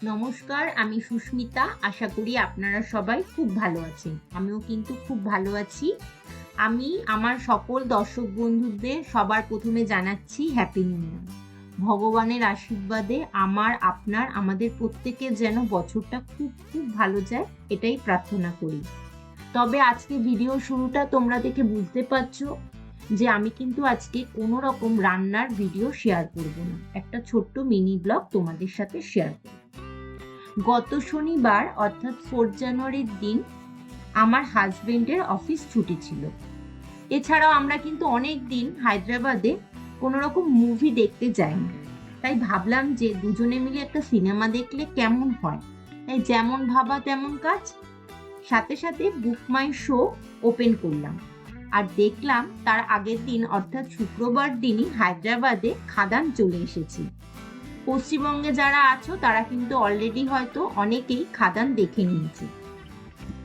নমস্কার, আমি সুস্মিতা। আশা করি আপনারা সবাই খুব ভালো আছেন। আমিও কিন্তু খুব ভালো আছি। আমি আমার সকল দর্শক বন্ধুদের সবার প্রথমে জানাচ্ছি হ্যাপি নিউ ইয়ার। ভগবানের আশীর্বাদে আমাদের প্রত্যেকের যেন বছরটা খুব খুব ভালো যায়, এটাই প্রার্থনা করি। তবে আজকে ভিডিও শুরুটা তোমরা দেখে বুঝতে পারছো যে আমি কিন্তু আজকে কোনো রকম রান্নার ভিডিও শেয়ার করব না, একটা ছোট্ট মিনি ব্লগ তোমাদের সাথে শেয়ার করব। গত শনিবার অর্থাৎ 4 জানুয়ারির দিন আমার হাজবেন্ডের অফিস ছুটি ছিল। এছাড়াও আমরা কিন্তু অনেক দিন হায়দ্রাবাদে কোনো রকম মুভি দেখতে যাইনি, তাই ভাবলাম যে দুজনে মিলে একটা সিনেমা দেখলে কেমন হয়। তাই যেমন ভাবা তেমন কাজ, সাথে সাথে বুক মাই শো ওপেন করলাম আর দেখলাম তার আগের দিন অর্থাৎ শুক্রবার দিনই হায়দ্রাবাদে খাদান চলে এসেছি। পশ্চিমবঙ্গে যারা আছো তারা কিন্তু অলরেডি হয়তো অনেকেই খাদান দেখে নিয়েছে,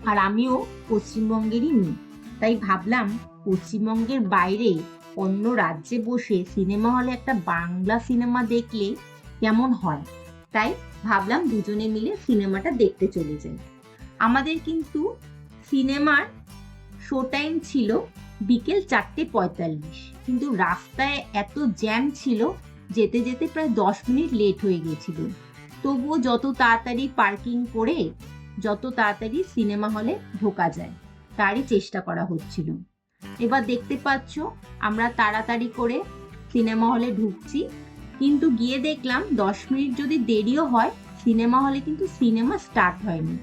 আর আমিও পশ্চিমবঙ্গেরই মেয়ে, তাই ভাবলাম পশ্চিমবঙ্গের বাইরে অন্য রাজ্যে বসে সিনেমা হলে একটা বাংলা সিনেমা দেখলে কেমন হয়। তাই ভাবলাম দুজনে মিলে সিনেমাটা দেখতে চলে যাই। আমাদের কিন্তু সিনেমার শো টাইম ছিল বিকেল 4:45, কিন্তু রাস্তায় এত জ্যাম ছিল, যেতে যেতে প্রায় 10 মিনিট লেট হয়ে গেছিল। তবুও যত তাড়াতাড়ি পার্কিং করে যত তাড়াতাড়ি সিনেমা হলে ঢোকা যায় তারই চেষ্টা করা হচ্ছিল। এবার দেখতে পাচ্ছ আমরা তাড়াতাড়ি করে সিনেমা হলে ঢুকছি, কিন্তু গিয়ে দেখলাম 10 মিনিট যদি দেরিও হয় সিনেমা হলে কিন্তু সিনেমা স্টার্ট হয়নি।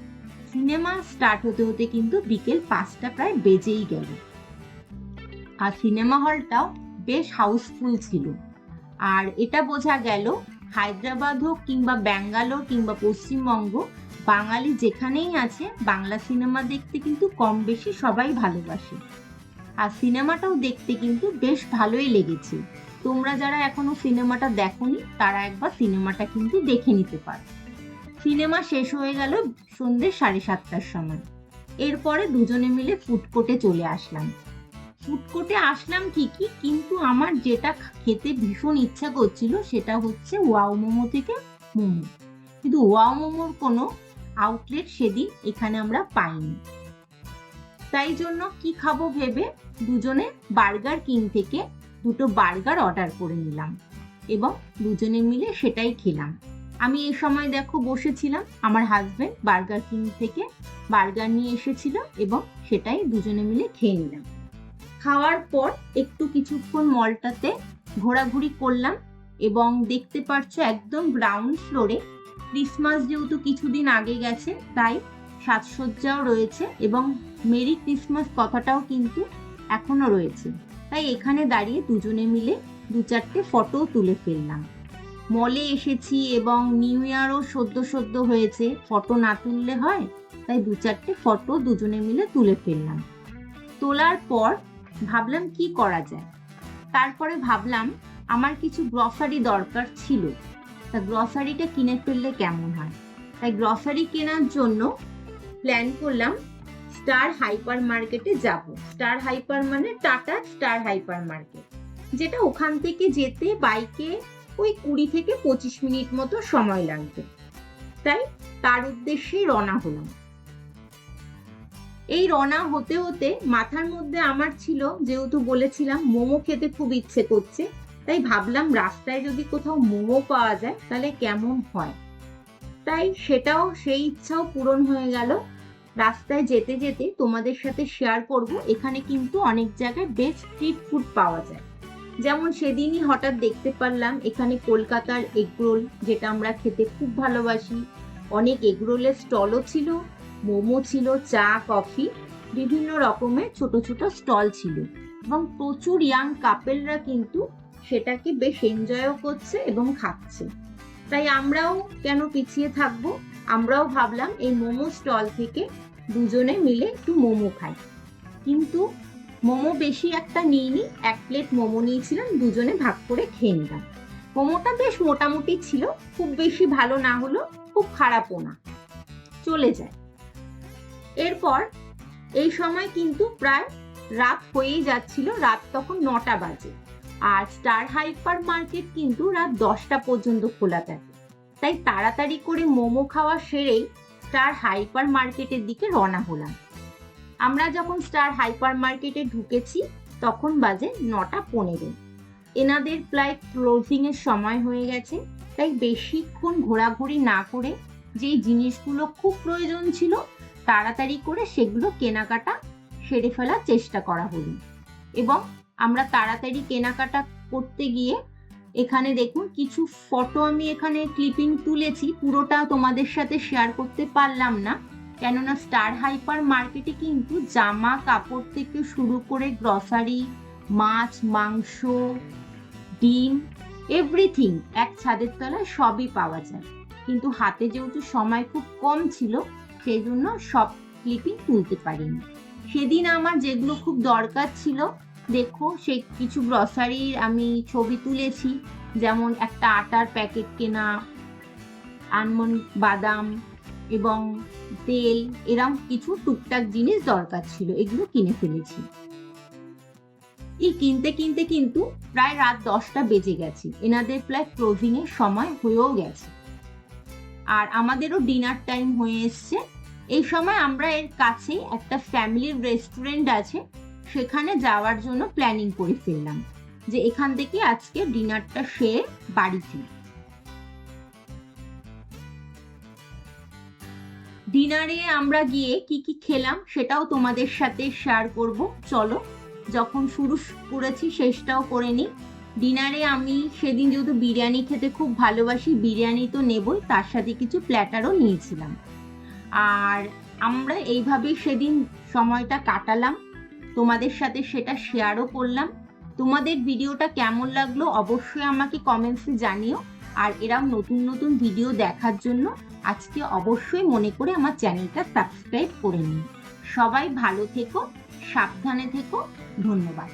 সিনেমা স্টার্ট হতে হতে কিন্তু বিকেল 5টা প্রায় বেজেই গেল। আর সিনেমা হলটাও বেশ হাউসফুল ছিল। আর এটা বোঝা গেল হায়দ্রাবাদ হোক কিংবা ব্যাঙ্গালোর কিংবা পশ্চিমবঙ্গ, বাঙালি যেখানেই আছে বাংলা সিনেমা দেখতে কিন্তু কম বেশি সবাই ভালোবাসে। আর সিনেমাটাও দেখতে কিন্তু বেশ ভালোই লেগেছে। তোমরা যারা এখনো সিনেমাটা দেখোনি তারা একবার সিনেমাটা কিন্তু দেখে নিতে পারো। সিনেমা শেষ হয়ে গেল সন্ধ্যে 7:30টার সময়। এরপরে দুজনে মিলে ফুড কোর্টে চলে আসলাম। ফুড কোর্টে আসলাম ঠিকই, কিন্তু আমার যেটা খেতে ভীষণ ইচ্ছা করছিল সেটা হচ্ছে ওয়াও মোমো থেকে মোমো, কিন্তু ওয়াও মোমোর কোনো আউটলেট সেদিন এখানে আমরা পাইনি। তাই জন্য কি খাবো ভেবে দুজনে বার্গার কিং থেকে 2টো বার্গার অর্ডার করে নিলাম এবং দুজনে মিলে সেটাই খেলাম। আমি এই সময় দেখো বসেছিলাম, আমার হাজবেন্ড বার্গার কিং থেকে বার্গার নিয়ে এসেছিল এবং সেটাই দুজনে মিলে খেয়ে নিলাম। খাওয়ার পর একটু কিছুক্ষণ মলটাতে ঘোরাঘুরি করলাম এবং দেখতে পারছো একদম গ্রাউন্ড ফ্লোরে ক্রিসমাস যেহেতু কিছুদিন আগে গেছে তাই সাজসজ্জাও রয়েছে এবং মেরি ক্রিসমাস কথাটাও কিন্তু এখনো রয়েছে। তাই এখানে দাঁড়িয়ে দুজনে মিলে 2-4টে ফটো তুলে ফেললাম। মলে এসেছি এবং নিউ ইয়ারও সদ্য হয়েছে, ফটো না তুললে হয়, তাই 2-4টে ফটো দুজনে মিলে তুলে ফেললাম। তোলার পর ভাবলাম কি করা যায়। তারপরে ভাবলাম আমার কিছু গ্রসারি দরকার ছিল, তা গ্রসারিটা কিনে ফেললে কেমন হয়। তাই গ্রসারি কেনার জন্য প্ল্যান করলাম স্টার হাইপার মার্কেটে যাব। স্টার হাইপার মানে টাটা স্টার হাইপার মার্কেট, যেটা ওখান থেকে যেতে বাইকে ওই 20 থেকে 25 মিনিট মতো সময় লাগবে। তাই তার উদ্দেশ্যেই রওনা হলাম। এই রওনা হতে হতে মাথার মধ্যে আমার ছিল, যেহেতু বলেছিলাম মোমো খেতে খুব ইচ্ছে করছে, তাই ভাবলাম রাস্তায় যদি কোথাও মোমো পাওয়া যায় তাহলে কেমন হয়। তাই সেই ইচ্ছাও পূরণ হয়ে গেল। রাস্তায় যেতে যেতে তোমাদের সাথে শেয়ার করব, এখানে কিন্তু অনেক জায়গায় বেশ স্ট্রিট ফুড পাওয়া যায়। যেমন সেদিনই হঠাৎ দেখতে পারলাম এখানে কলকাতার এগরোল, যেটা আমরা খেতে খুব ভালোবাসি। অনেক এগরোলের স্টলও ছিল, মোমো ছিল, চা কফি বিভিন্ন রকমের ছোট ছোট স্টল ছিল এবং প্রচুর ইয়াং কাপেলরা কিন্তু সেটাকে বেশ এনজয়ও করছে এবং খাচ্ছে। তাই আমরাও কেন পিছিয়ে থাকবো, আমরাও ভাবলাম এই মোমো স্টল থেকে দুজনে মিলে একটু মোমো খাই। কিন্তু মোমো বেশি একটা নিইনি, 1 প্লেট মোমো নিয়েছিলাম, দুজনে ভাগ করে খেয়ে নিলাম। মোমোটা বেশ মোটামুটি ছিল, খুব বেশি ভালো না হলো খুব খারাপও না, চলে যায়। এরপর এই সময় কিন্তু প্রায় রাত হয়েই যাচ্ছিল, রাত তখন 9টা বাজে। আর স্টার হাইপার মার্কেট কিন্তু রাত 10টা পর্যন্ত খোলা থাকে। তাই তাড়াতাড়ি করে মোমো খাওয়া সেরেই স্টার হাইপার মার্কেটের দিকে রওনা হলাম। আমরা যখন স্টার হাইপার মার্কেটে ঢুকেছি তখন বাজে 9:15। এনাদের প্রায় ক্লোজিং এর সময় হয়ে গেছে, তাই বেশিক্ষণ ঘোরাঘুরি না করে যেই জিনিসগুলো খুব প্রয়োজন ছিল তাড়াতাড়ি করে সেগুলো কেনাকাটা সেরে ফেলার চেষ্টা করা হলো। এবং আমরা তাড়াতাড়ি কেনাকাটা করতে গিয়ে এখানে দেখুন কিছু ফটো আমি এখানে ক্লিপিং তুলেছি, পুরোটা তোমাদের সাথে শেয়ার করতে পারলাম না, কেননা স্টার হাইপার মার্কেটে কিন্তু জামা কাপড় থেকে শুরু করে গ্রসারি, মাছ, মাংস, ডিম, এভরিথিং এক ছাদের তলায় সবই পাওয়া যায়। কিন্তু হাতে যেহেতু সময় খুব কম ছিল সেই জন্য সব ক্লিপিং তুলতে পারিনি। সেদিন আমার যেগুলো খুব দরকার ছিল দেখো সেই কিছু গ্রসারির আমি ছবি তুলেছি, যেমন একটা আটার প্যাকেট কেনা, আলমন্ড, বাদাম এবং তেল, এরকম কিছু টুকটাক জিনিস দরকার ছিল, এগুলো কিনে ফেলেছি। এই কিনতে কিনতে কিন্তু প্রায় রাত 10টা বেজে গেছে, এনাদের প্রায় ক্লোজিং এর সময় হয়েও গেছে আর আমাদেরও ডিনার টাইম হয়ে এসছে। এই সময় আমরা এর কাছে একটা ফ্যামিলির রেস্টুরেন্ট আছে, সেখানে যাওয়ার জন্য প্ল্যানিং করে ফেললাম যে এখান থেকে আজকে ডিনারটা সেরে বাড়ি ফিরি। ডিনারে আমরা গিয়ে কি কি খেলাম সেটাও তোমাদের সাথে শেয়ার করব। চলো, যখন শুরু করেছি শেষটাও করে নিই। ডিনারে আমি সেদিন যেহেতু বিরিয়ানি খেতে খুব ভালোবাসি, বিরিয়ানি তো নেবই, তার সাথে কিছু প্ল্যাটারও নিয়েছিলাম। আর আমরা এইভাবেই সেদিন সময়টা কাটালাম, তোমাদের সাথে সেটা শেয়ারও করলাম। তোমাদের ভিডিওটা কেমন লাগলো অবশ্যই আমাকে কমেন্টসে জানিও। আর এরকম নতুন নতুন ভিডিও দেখার জন্য আজকে অবশ্যই মনে করে আমার চ্যানেলটা সাবস্ক্রাইব করে নিন। সবাই ভালো থেকো, সাবধানে থেকো, ধন্যবাদ।